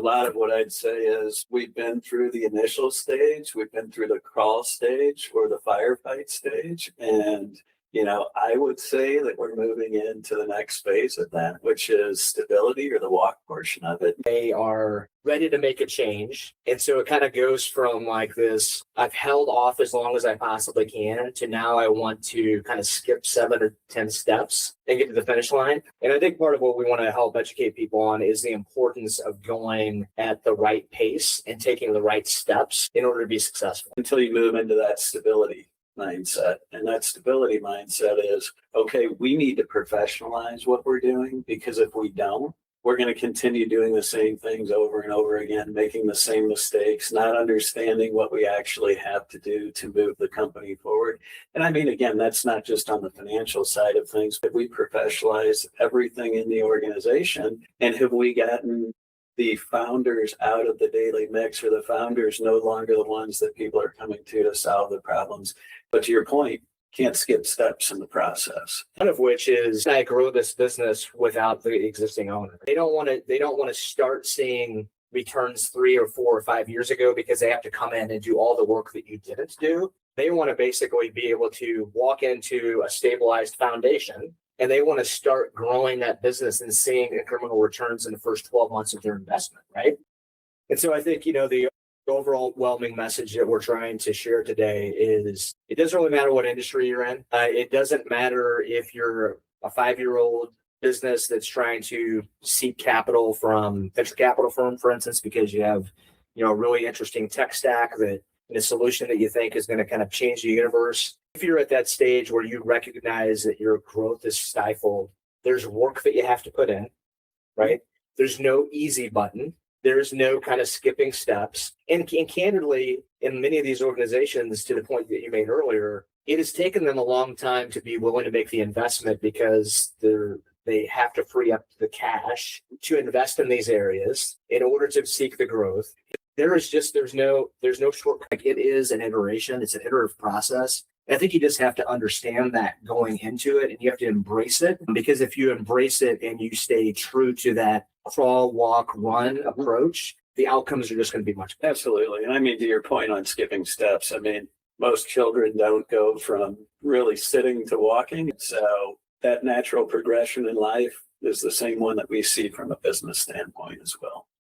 lot of what I'd say is we've been through the initial stage, we've been through the crawl stage or the firefight stage. And, I would say that we're moving into the next phase of that, which is stability or the walk portion of it. They are ready to make a change. And so it kind of goes from like this, I've held off as long as I possibly can, to now I want to kind of skip 7 or 10 steps and get to the finish line. And I think part of what we want to help educate people on is the importance of going at the right pace and taking the right steps in order to be successful. Until you move into that stability mindset. And that stability mindset is, okay, we need to professionalize what we're doing, because if we don't, we're going to continue doing the same things over and over again, making the same mistakes, not understanding what we actually have to do to move the company forward. And I mean, again, that's not just on the financial side of things, but we professionalize everything in the organization. And have we gotten the founders out of the daily mix, or the founders no longer the ones that people are coming to solve the problems? But to your point, can't skip steps in the process. One of which is, I grow this business without the existing owner. They don't want to start seeing returns 3 or 4 or 5 years ago because they have to come in and do all the work that you didn't do. They want to basically be able to walk into a stabilized foundation, and they want to start growing that business and seeing incremental returns in the first 12 months of their investment, right? And so I think, the overwhelming message that we're trying to share today is it doesn't really matter what industry you're in. It doesn't matter if you're a 5-year-old business that's trying to seek capital from venture capital firm, for instance, because you have, a really interesting tech stack that a solution that you think is going to kind of change the universe. If you're at that stage where you recognize that your growth is stifled, there's work that you have to put in, right? There's no easy button. There's no kind of skipping steps. And candidly, in many of these organizations, to the point that you made earlier, it has taken them a long time to be willing to make the investment because they have to free up the cash to invest in these areas in order to seek the growth. There's no shortcut. Like, it is an iteration. It's an iterative process. And I think you just have to understand that going into it, and you have to embrace it, because if you embrace it and you stay true to that crawl, walk, run approach, the outcomes are just going to be much better. Absolutely. And I mean, to your point on skipping steps, I mean, most children don't go from really sitting to walking. So that natural progression in life is the same one that we see from a business standpoint as well.